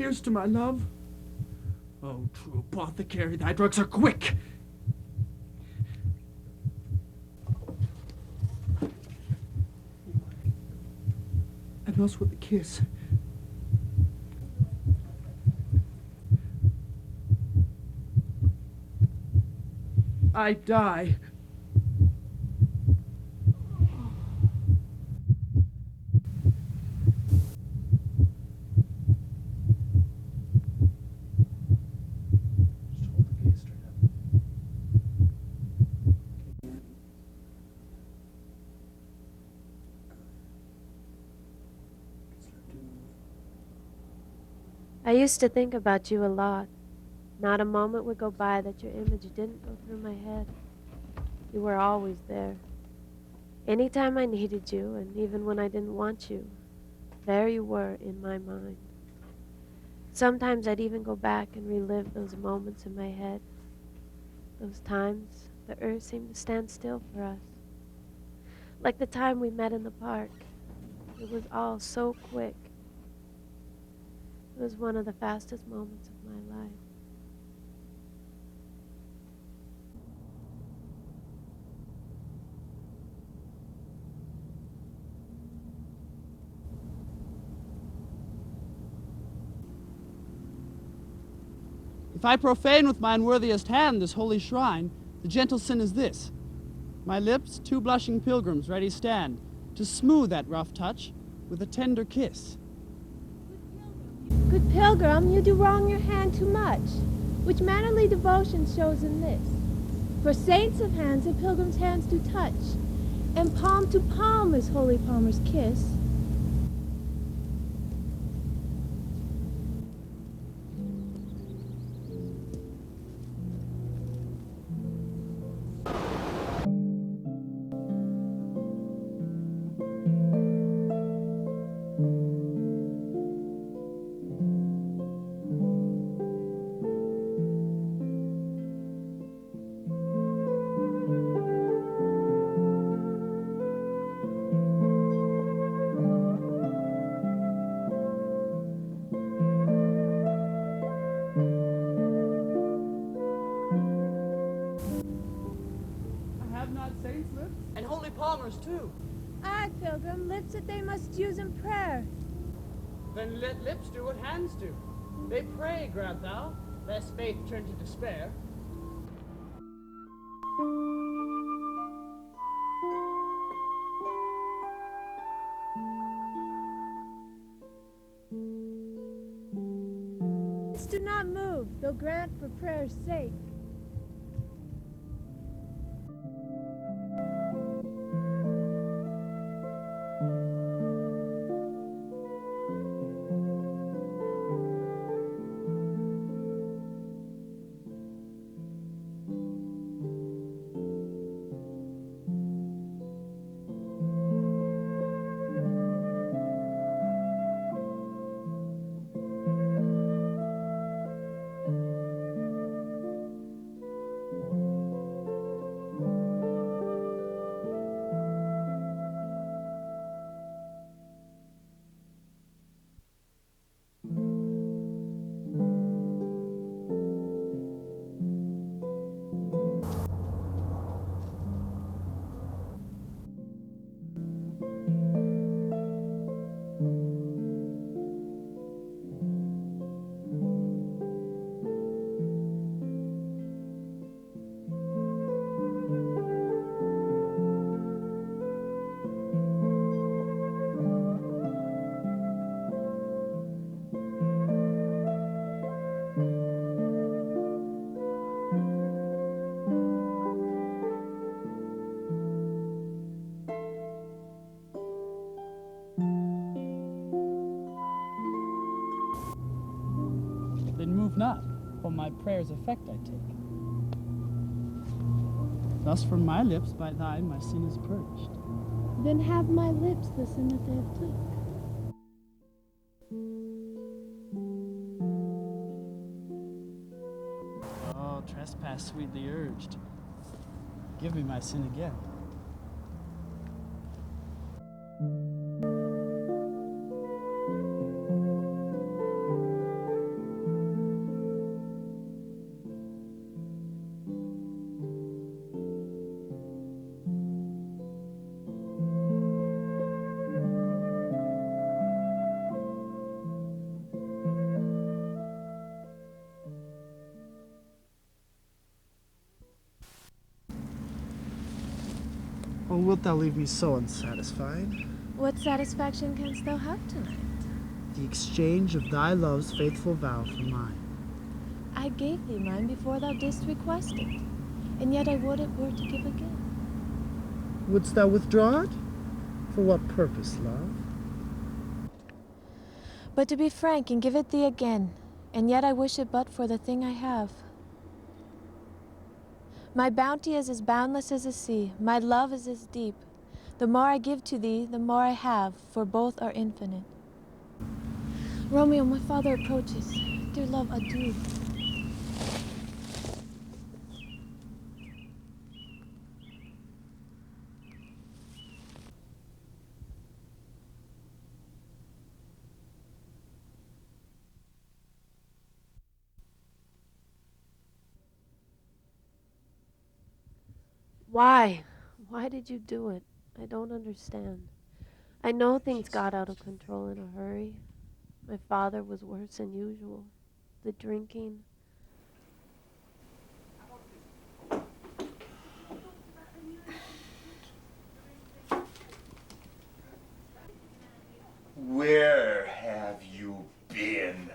Here's to my love. Oh, true apothecary, thy drugs are quick. And us with a kiss. I die. I used to think about you a lot. Not a moment would go by that your image didn't go through my head. You were always there. Anytime I needed you, and even when I didn't want you, there you were in my mind. Sometimes I'd even go back and relive those moments in my head. Those times the earth seemed to stand still for us. Like the time we met in the park. It was all so quick. It was one of the fastest moments of my life. If I profane with my unworthiest hand this holy shrine, the gentle sin is this. My lips, two blushing pilgrims, ready stand, to smooth that rough touch with a tender kiss. Good pilgrim, you do wrong your hand too much, which mannerly devotion shows in this. For saints of hands and pilgrims' hands do touch, and palm to palm is holy palmer's kiss. And holy palmers, too. Aye, pilgrim, lips that they must use in prayer. Then let lips do what hands do. They pray, grant thou, lest faith turn to despair. Lips do not move, though grant for prayer's sake. Then move not, for my prayer's effect I take. Thus from my lips by thine my sin is purged. Then have my lips the sin that they have took. Oh, trespass sweetly urged. Give me my sin again. Or wilt thou leave me so unsatisfied? What satisfaction canst thou have tonight? The exchange of thy love's faithful vow for mine. I gave thee mine before thou didst request it, and yet I would it were to give again. Wouldst thou withdraw it? For what purpose, love? But to be frank and give it thee again, and yet I wish it but for the thing I have. My bounty is as boundless as the sea, my love is as deep. The more I give to thee, the more I have, for both are infinite. Romeo, my father approaches. Dear love, adieu. Why? Why did you do it? I don't understand. I know things got out of control in a hurry. My father was worse than usual. The drinking. Where have you been?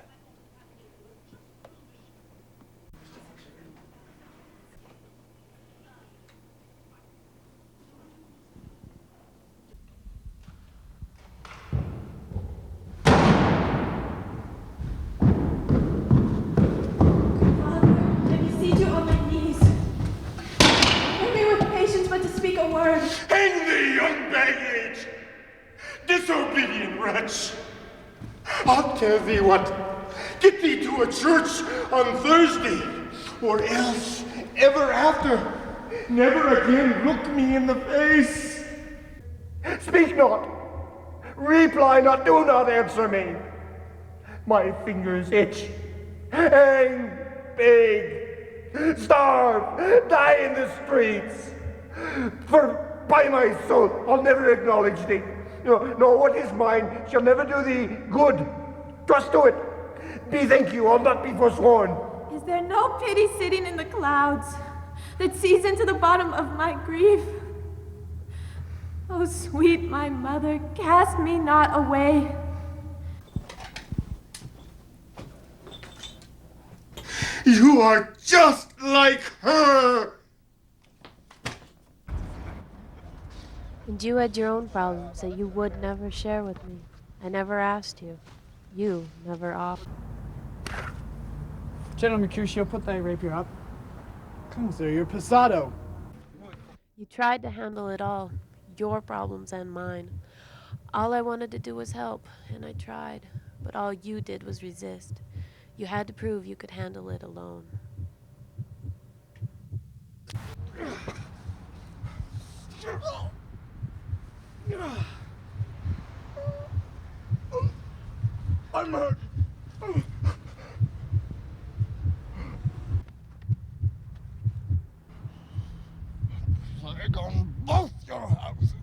Hang thee, young baggage! Disobedient wretch! I'll tell thee what. Get thee to a church on Thursday, or else, ever after, never again look me in the face. Speak not. Reply not. Do not answer me. My fingers itch. Hang, beg, starve, die in the streets. For by my soul, I'll never acknowledge thee. No, what is mine shall never do thee good. Trust to it. Bethink you, I'll not be forsworn. Is there no pity sitting in the clouds that sees into the bottom of my grief? Oh, sweet my mother, cast me not away. You are just like her! And you had your own problems that you would never share with me. I never asked you. You never offered. General Mercutio, put thy rapier up. Come, sir, you're passado. You tried to handle it all, your problems and mine. All I wanted to do was help, and I tried. But all you did was resist. You had to prove you could handle it alone. I'm hurt. Plague on both your houses.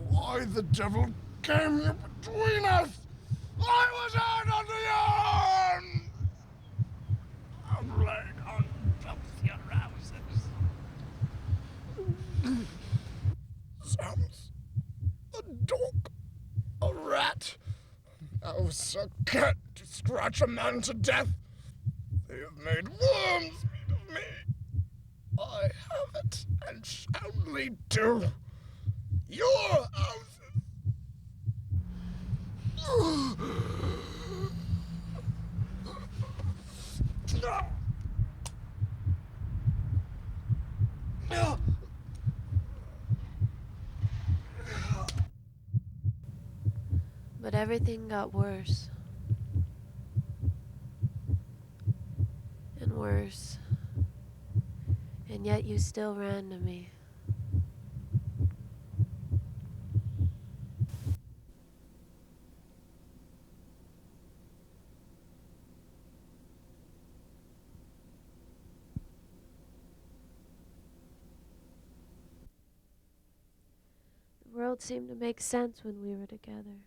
Why the devil came you between us? I was out on the arm! A plague on both your houses. Sounds a dog, a rat, mouse, a cat to scratch a man to death. They have made worms meat of me. I have it, and soundly do. Your houses. But everything got worse. And worse. And yet you still ran to me. The world seemed to make sense when we were together.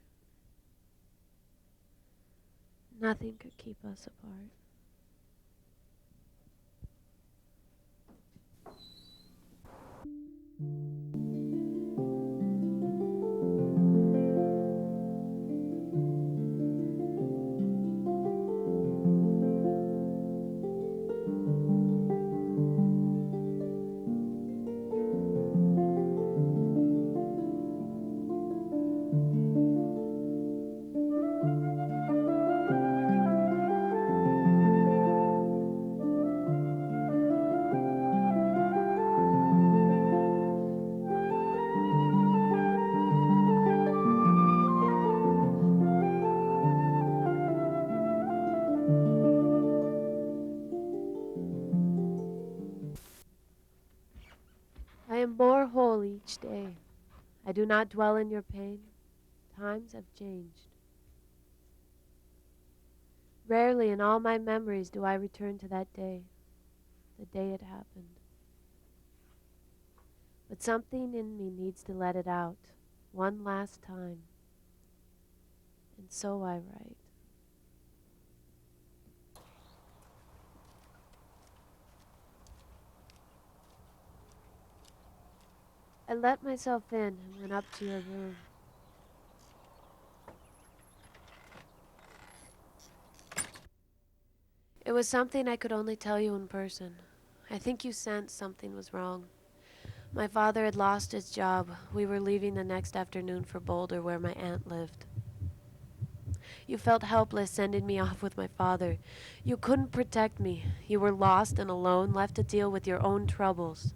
Nothing could keep us apart. am more whole each day. I do not dwell in your pain. Times have changed. Rarely in all my memories do I return to that day, the day it happened. But something in me needs to let it out, one last time. And so I write. I let myself in and went up to your room. It was something I could only tell you in person. I think you sensed something was wrong. My father had lost his job. We were leaving the next afternoon for Boulder, where my aunt lived. You felt helpless sending me off with my father. You couldn't protect me. You were lost and alone, left to deal with your own troubles.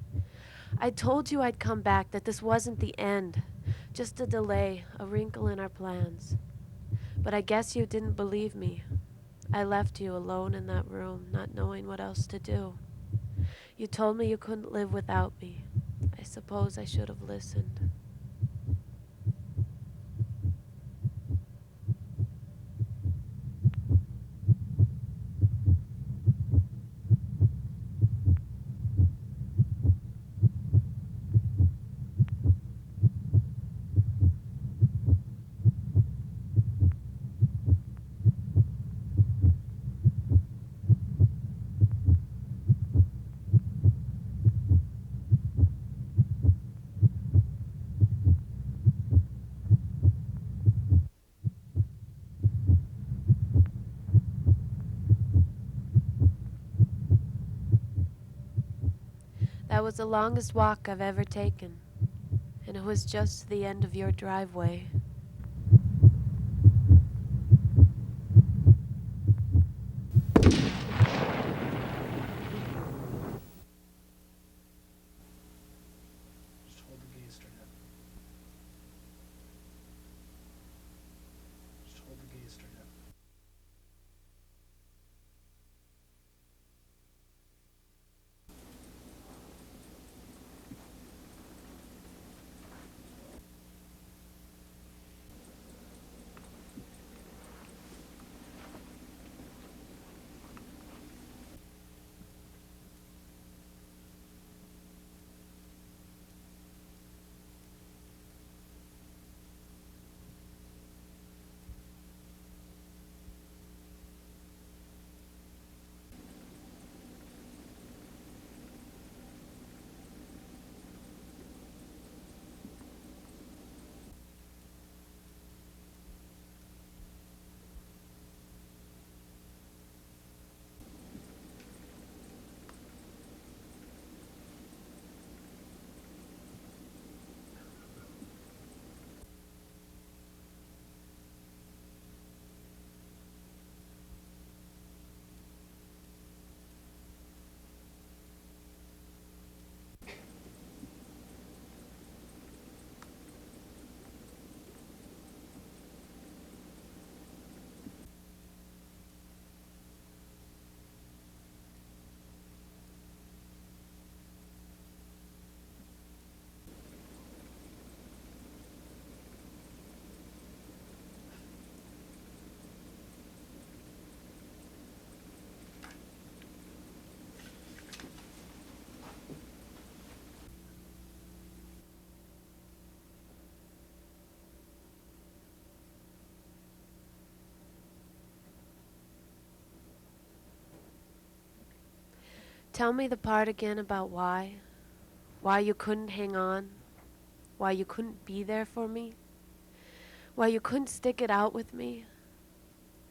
I told you I'd come back, that this wasn't the end, just a delay, a wrinkle in our plans. But I guess you didn't believe me. I left you alone in that room, not knowing what else to do. You told me you couldn't live without me. I suppose I should have listened. That was the longest walk I've ever taken, and it was just the end of your driveway. Just hold the gaze straight up. Just hold the gaze straight up. Tell me the part again about why. Why you couldn't hang on. Why you couldn't be there for me. Why you couldn't stick it out with me.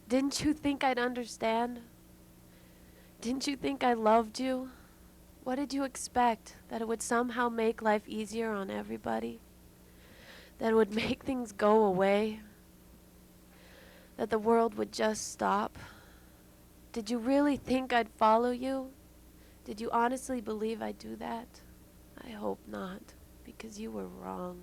Didn't you think I'd understand? Didn't you think I loved you? What did you expect? That it would somehow make life easier on everybody? That it would make things go away? That the world would just stop? Did you really think I'd follow you? Did you honestly believe I'd do that? I hope not, because you were wrong.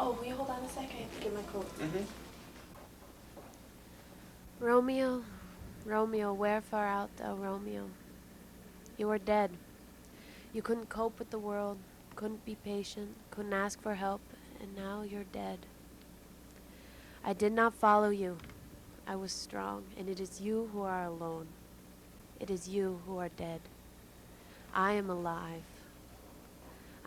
Oh, will you hold on a second? I have to get my coat. Romeo, Romeo, where far art thou, Romeo? You are dead. You couldn't cope with the world, couldn't be patient, couldn't ask for help, and now you're dead. I did not follow you. I was strong, and it is you who are alone. It is you who are dead. I am alive.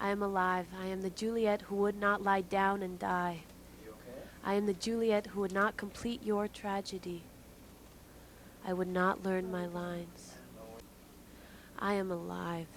I am alive. I am the Juliet who would not lie down and die. You okay? I am the Juliet who would not complete your tragedy. I would not learn my lines. I am alive.